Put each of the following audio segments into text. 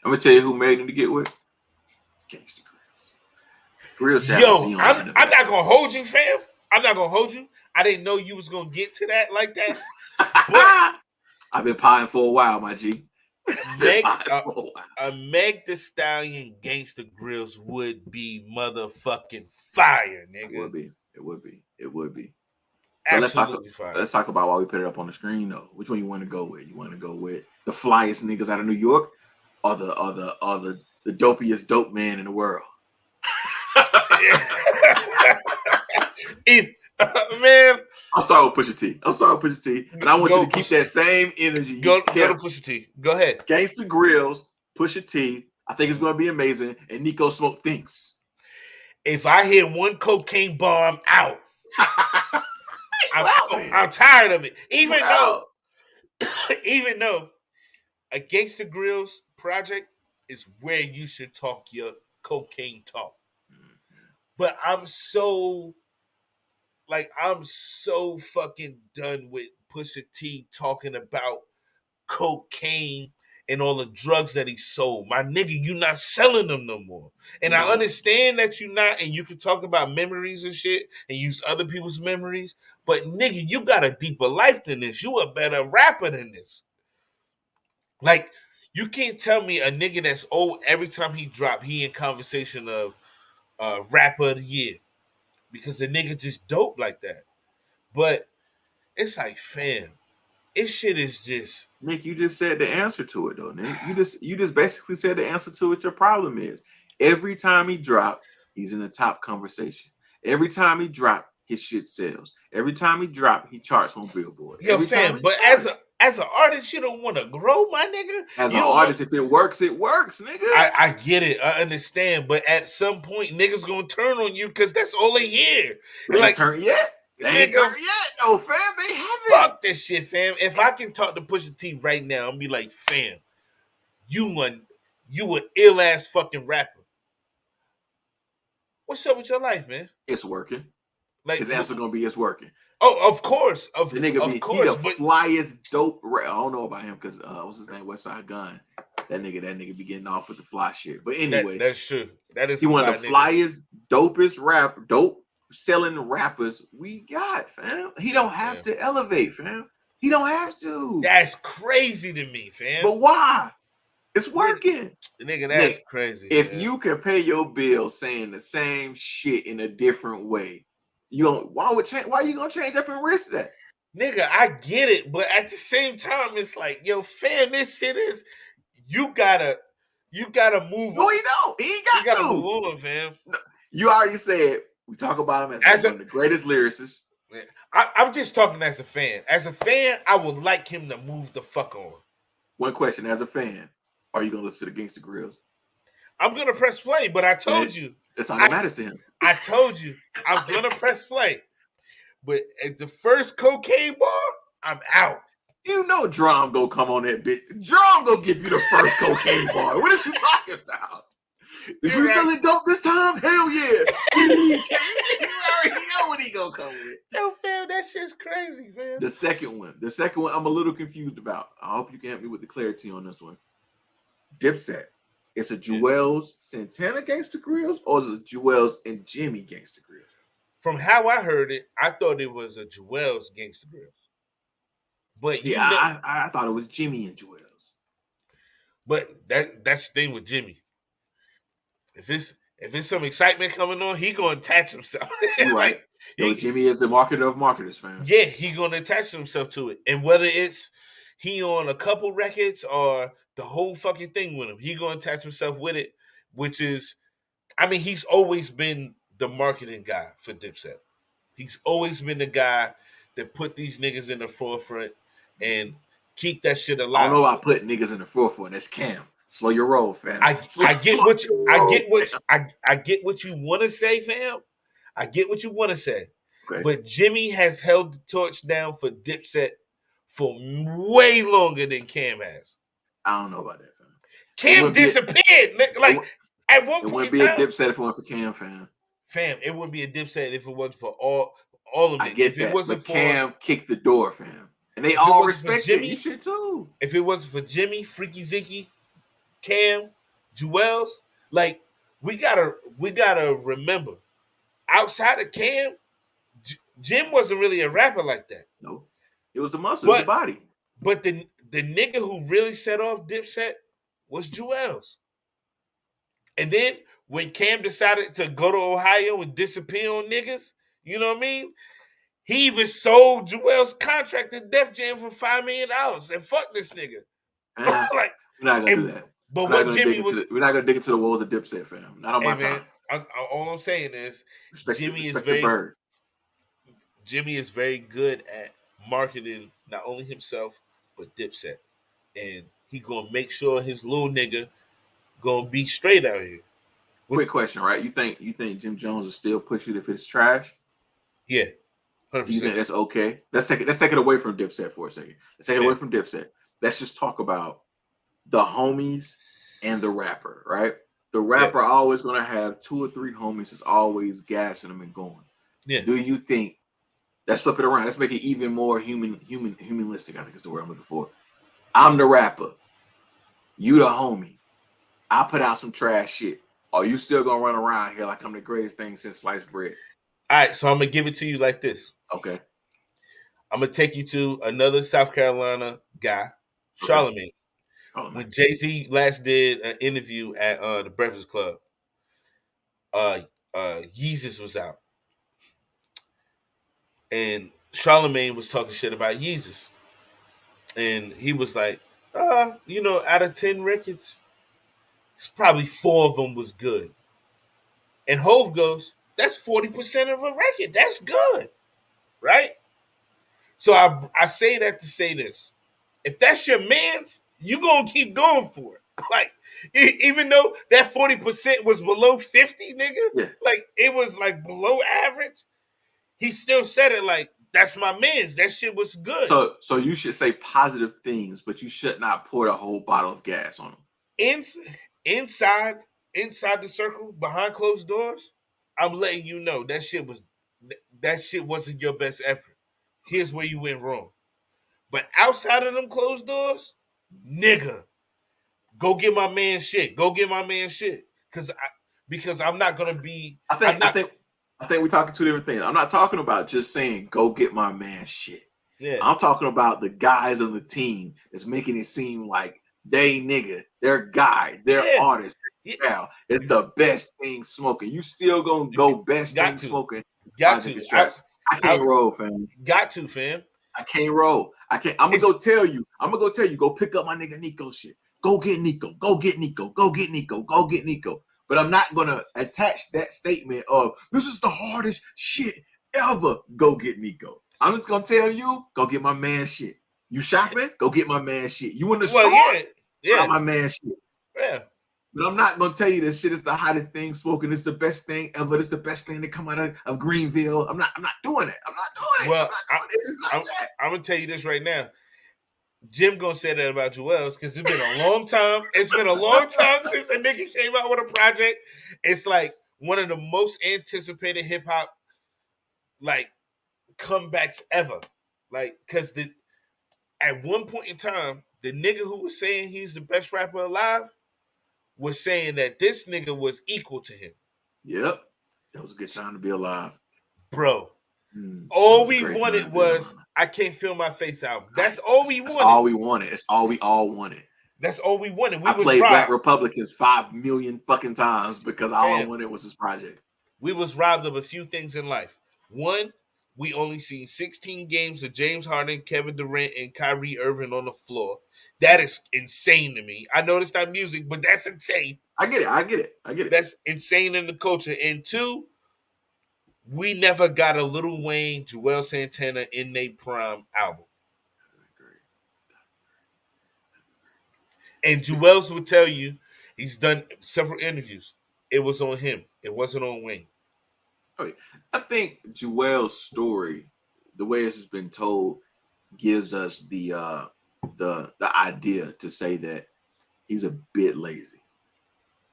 I'm gonna tell you who made him to get with. Gangsta Grills. Yo, I'm not gonna hold you, fam. I'm not gonna hold you. I didn't know you was gonna get to that like that. But I've been pieing for a while, my G. Meg Thee Stallion Gangsta Grills would be motherfucking fire, nigga. It would be. Absolutely fire. Let's talk about why we put it up on the screen though. Which one you want to go with? You want to go with the flyest niggas out of New York, or the dopiest dope man in the world? Man, I'll start with Pusha T. And I want you to keep that same energy. Go to Pusha T. Go ahead. Gangsta Grills, Pusha T. I think it's going to be amazing. And Neko Smoke thinks. If I hear one cocaine bomb out, I'm tired of it. Even though a Gangsta Grills project is where you should talk your cocaine talk. But I'm so fucking done with Pusha T talking about cocaine and all the drugs that he sold. My nigga, you not selling them no more. And I understand that you not, and you can talk about memories and shit and use other people's memories, but nigga, you got a deeper life than this. You a better rapper than this. Like, you can't tell me a nigga that's old every time he drop, he in conversation of rapper of the year. Because the nigga just dope like that. But it's like, fam, this shit is just... Nick, you just said the answer to it, though, Nick. You just basically said the answer to what your problem is. Every time he drop, he's in the top conversation. Every time he drop, his shit sells. Every time he drop, he charts on Billboard. Yo, fam, but as an artist, you don't want to grow, my nigga. As an artist, if it works, nigga. I get it. I understand. But at some point, niggas gonna turn on you because that's all they hear. They ain't turned yet. They ain't turned yet. No, fam, they haven't. Fuck this shit, fam. If I can talk to Pusha T right now and be like, fam, you an ill-ass fucking rapper. What's up with your life, man? It's working. Like, his answer gonna be it's working. Oh, of course. The nigga he the flyest dope I don't know about him because what's his name? Westside Gun. That nigga be getting off with the fly shit. But anyway, that's true. That is he one of the flyest, dopest dope selling rappers we got, fam. He don't have to elevate, fam. He don't have to. That's crazy to me, fam. But why? It's working. Nigga, that's crazy. If you can pay your bill saying the same shit in a different way, why are you gonna change up and risk that? Nigga, I get it, but at the same time, it's like, yo, fam, this shit is you gotta move. No, he don't. He ain't got to move on, fam. No, you already said we talk about him as one of the greatest lyricists. I'm just talking as a fan. As a fan, I would like him to move the fuck on. One question: as a fan, are you gonna listen to the Gangsta Grills? I'm gonna press play, but I told you. That's all that matters to him. I told you I'm gonna press play. But at the first cocaine bar, I'm out. You know Drum gonna come on that bitch. Drum gonna give you the first cocaine bar. What is you talking about? Is we selling dope this time? Hell yeah. You already know what he gonna come with. Yo, fam, that shit's crazy, fam. The second one I'm a little confused about. I hope you can help me with the clarity on this one. Dipset. It's a Juelz Santana Gangsta Grills or is it Juelz and Jimmy Gangsta Grills? From how I heard it, I thought it was a Juelz Gangsta Grills. But I thought it was Jimmy and Juelz. But that's the thing with Jimmy. If it's some excitement coming on, he gonna attach himself. Right. Jimmy is the marketer of marketers, fam. Yeah, he gonna attach himself to it. And whether it's he on a couple records or the whole fucking thing with him, he gonna attach himself with it, which is, I mean, he's always been the marketing guy for Dipset. He's always been the guy that put these niggas in the forefront and keep that shit alive. I don't know. I put niggas in the forefront. That's Cam. Slow your roll, fam. I get what you want to say, fam. I get what you want to say. Okay. But Jimmy has held the torch down for Dipset for way longer than Cam has. I don't know about that, fam. Cam disappeared. At one point, it wouldn't be a Dipset if it wasn't for Cam, fam. Fam, it wouldn't be a Dipset if it wasn't for all of it. I get that, but Cam kicked the door, fam. And they all respect Jimmy. You should too. If it wasn't for Jimmy, Freaky Zicky, Cam, Jewels, like we gotta remember, outside of Cam, Jim wasn't really a rapper like that. No, it was the muscle, it was the But body. the nigga who really set off Dipset was Jewels. And then when Cam decided to go to Ohio and disappear on niggas, you know what I mean? He even sold Jewel's contract to Def Jam for $5 million. And fuck this nigga. Like, We're not gonna do that. But We're not what gonna Jimmy was, we're not gonna dig into the walls of Dipset, fam. Not on hey my man, time. all I'm saying is Respect the Jimmy bird. is very good at marketing not only himself but Dipset, and he gonna make sure his little nigga gonna be straight out here. Quick question, right? You think Jim Jones will still push it if it's trash? Yeah, 100%. Do you think 100%. that's okay? Let's take it away from Dipset for a second. Let's take it away from Dipset. Let's just talk about the homies and the rapper, right? The rapper always gonna have 2 or 3 homies that's always gassing them and going. Yeah. Do you think? Let's flip it around. Let's make it even more humanistic. I think is the word I'm looking for. I'm the rapper. You the homie. I put out some trash shit. Are you still gonna run around here like I'm the greatest thing since sliced bread? All right, so I'm gonna give it to you like this. Okay. I'm gonna take you to another South Carolina guy, Charlamagne. When Jay-Z last did an interview at the Breakfast Club, Yeezus was out. And Charlamagne was talking shit about Yeezus. And he was like, out of 10 records, it's probably 4 of them was good. And Hove goes, that's 40% of a record. That's good. Right? So I say that to say this. If that's your man's, you gonna keep going for it. Like, even though that 40% was below 50, nigga, like it was like below average, he still said it like, that's my man's. That shit was good. So you should say positive things, but you should not pour a whole bottle of gas on them. Inside the circle, behind closed doors, I'm letting you know that shit wasn't your best effort. Here's where you went wrong. But outside of them closed doors, nigga, go get my man shit. Go get my man shit. Because I'm not gonna be. I think we're talking 2 different things. I'm not talking about just saying go get my man shit. Yeah. I'm talking about the guys on the team that's making it seem like they nigga, their guy, their artist, their it's the best thing smoking. You still gonna go best thing smoking. Got to. I can't roll, fam. Got to, fam. I can't roll. I can't. I'm gonna go tell you. Go pick up my nigga Nico shit. Go get Nico. Go get Nico. Go get Nico. Go get Nico. But I'm not gonna attach that statement of this is the hardest shit ever. Go get Nico. I'm just gonna tell you, go get my man shit. You shopping? Go get my man shit. You in the store? Yeah, my man shit. Yeah. But I'm not gonna tell you this shit is the hottest thing smoking. It's the best thing ever. It's the best thing to come out of Greenville. I'm not doing it. I'm not doing it. Well, it's not that. I'm gonna tell you this right now. Jim gonna say that about Joel's because it's been a long time. It's been a long time since the nigga came out with a project. It's like one of the most anticipated hip hop like comebacks ever. Like, cause at one point in time, the nigga who was saying he's the best rapper alive was saying that this nigga was equal to him. Yep. That was a good time to be alive. Bro. All we wanted was I Can't Feel My Face album. That's all we wanted. That's all we wanted. It's all we all wanted. That's all we wanted. I played Black Republicans 5 million fucking times because all I wanted was this project. We was robbed of a few things in life. One, we only seen 16 games of James Harden, Kevin Durant, and Kyrie Irving on the floor. That is insane to me. I know it's not music, but that's insane. I get it. That's insane in the culture. And 2, we never got a Lil Wayne, Joel Santana in their prime album. And Joel's will tell you he's done several interviews. It was on him. It wasn't on Wayne. I think Joel's story, the way it's been told, gives us the idea to say that he's a bit lazy.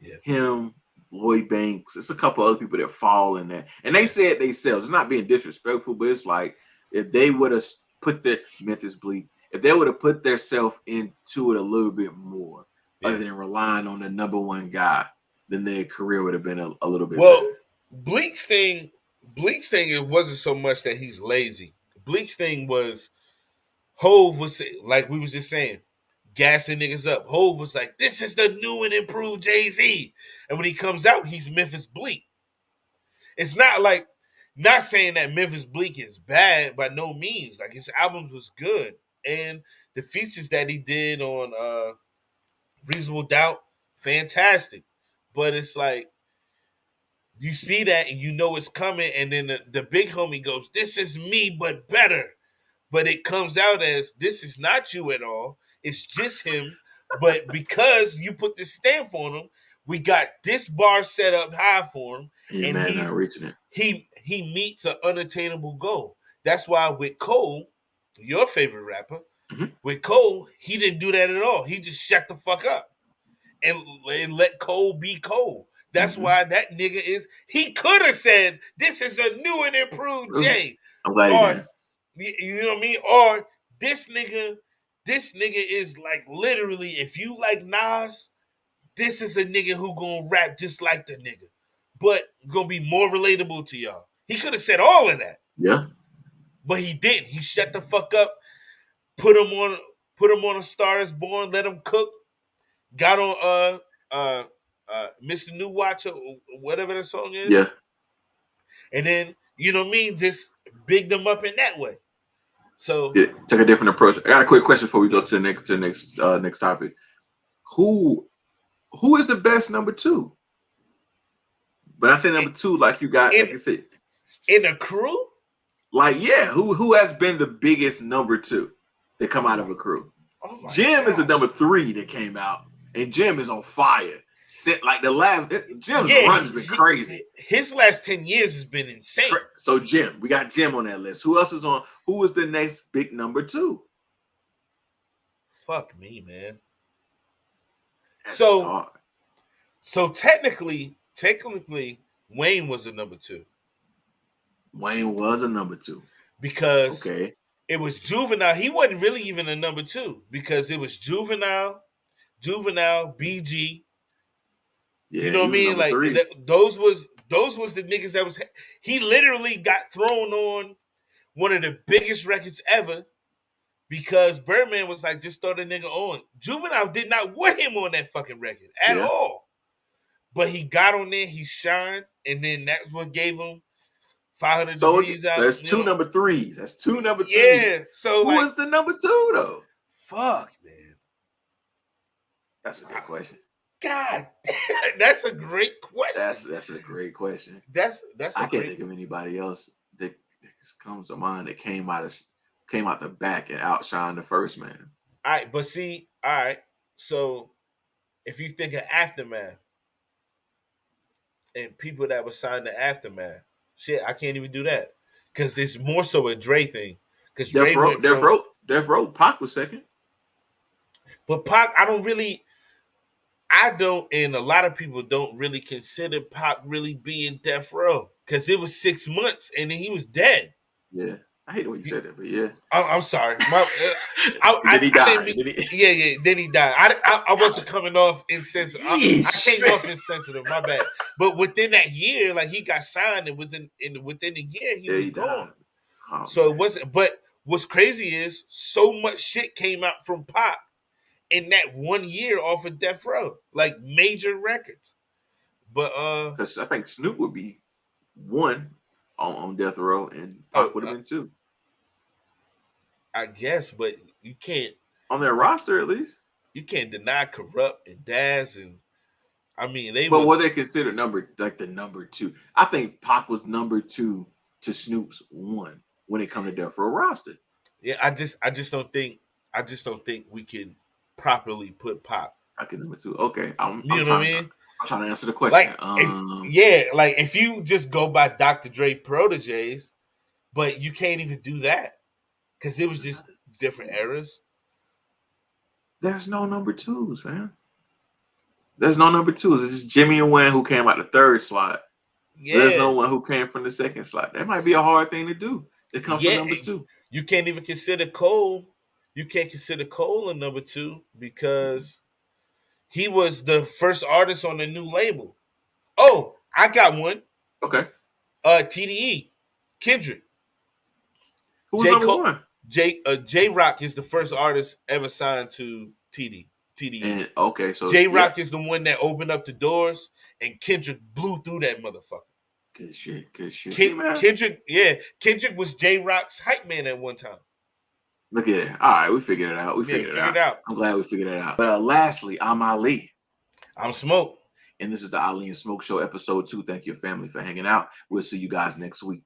Yeah. Him, Lloyd Banks, it's a couple other people that fall in that. And they said themselves, it's not being disrespectful, but it's like if they would have put their Memphis Bleak, if they would have put themselves into it a little bit more, other than relying on the number one guy, then their career would have been a little bit Well, better. Bleak's thing, it wasn't so much that he's lazy. Bleak's thing was Hove was like we was just saying, gassing niggas up. Hove was like, "This is the new and improved Jay-Z," and when he comes out, he's Memphis Bleak. It's not like not saying that Memphis Bleak is bad by no means. Like his albums was good, and the features that he did on Reasonable Doubt, fantastic. But it's like you see that and you know it's coming, and then the big homie goes, "This is me, but better." But it comes out as this is not you at all. It's just him. But because you put this stamp on him, we got this bar set up high for him, Your and man not reaching it. he meets an unattainable goal. That's why with Cole, your favorite rapper, with Cole, he didn't do that at all. He just shut the fuck up and let Cole be Cole. That's why that nigga is. He could have said, "This is a new and improved Jay," I'm glad he or did. you know what I mean, or this nigga is like literally. If you like Nas, this is a nigga who gonna rap just like the nigga, but gonna be more relatable to y'all. He could have said all of that. Yeah. But he didn't. He shut the fuck up, put him on A Star Is Born, let him cook, got on Mr. New Watch or whatever that song is. Yeah. And then, you know what I mean, just big them up in that way. So took a different approach. I got a quick question before we go to the next topic. Who is the best number two? But I say number two, like you got, like you said, in a crew. Like who has been the biggest number two that come out of a crew? Oh Jim is a number three that came out, and Jim is on fire. Like the last Jim's run's been crazy. His last 10 years has been insane. So Jim, we got Jim on that list. Who else is on? Who is the next big number two? Fuck me, man. That's so hard. So technically, Wayne was a number two. Wayne was a number two because it was Juvenile. He wasn't really even a number two because it was Juvenile, BG. Yeah, you know what I mean? Like those was the niggas that was. He literally got thrown on one of the biggest records ever because Birdman was like, just throw the nigga on. Juvenile did not want him on that fucking record at all. But he got on there, he shined, and then that's what gave him 500 degrees out. That's two number threes. That's two number threes. Yeah. So who was the number two though? Fuck, man. That's a good question. God damn, that's a great question. That's a great question. That's I can't think of anybody else that comes to mind that came out the back and outshined the first man. All right, but see, all right. So if you think of Aftermath and people that were signed to Aftermath, shit, I can't even do that because it's more so a Dre thing. Because Death Row, Pac was second. But Pac, I don't, and a lot of people don't really consider Pac really being Death Row because it was 6 months and then he was dead. Yeah, I hate the way you said that, but yeah. I'm sorry. Then he died. Yeah, then he died. I wasn't coming off insensitive. I came off insensitive. My bad. But within that year, like he got signed, and within a year he was gone. Oh, so it wasn't. But what's crazy is so much shit came out from Pac in that 1 year off of Death Row, like major records. But because I think Snoop would be one on Death Row, and Pac would have been two. I guess, but you can't on their roster at least. You can't deny Corrupt and Daz, and I mean they. But what they consider the number two? I think Pac was number two to Snoop's one when it comes to Death Row roster. Yeah, I just don't think we can properly put Pac. I can number two. Okay, you know what I mean? I'm trying to answer the question. Like if you just go by Dr. Dre proteges, but you can't even do that because it was just different eras. There's no number twos, man. There's no number twos. This is Jimmy and Wayne who came out the third slot. Yeah. There's no one who came from the second slot. That might be a hard thing to do. To come from number two. You can't even consider Cole. You can't consider Cole a number two because He was the first artist on the new label. Oh, I got one. Okay. TDE, Kendrick. Who was J. number Cole, one? J Rock is the first artist ever signed to TDE. And okay, so J yeah, Rock is the one that opened up the doors, and Kendrick blew through that motherfucker. good shit, good shit. See, man, Kendrick was J Rock's hype man at one time. look at it. All right, we figured it out. We figured it figured out. out. I'm glad we figured it out. But lastly, I'm Ali. I'm Smoke. And this is the Ali and Smoke Show, episode 2. Thank you, family, for hanging out. We'll see you guys next week.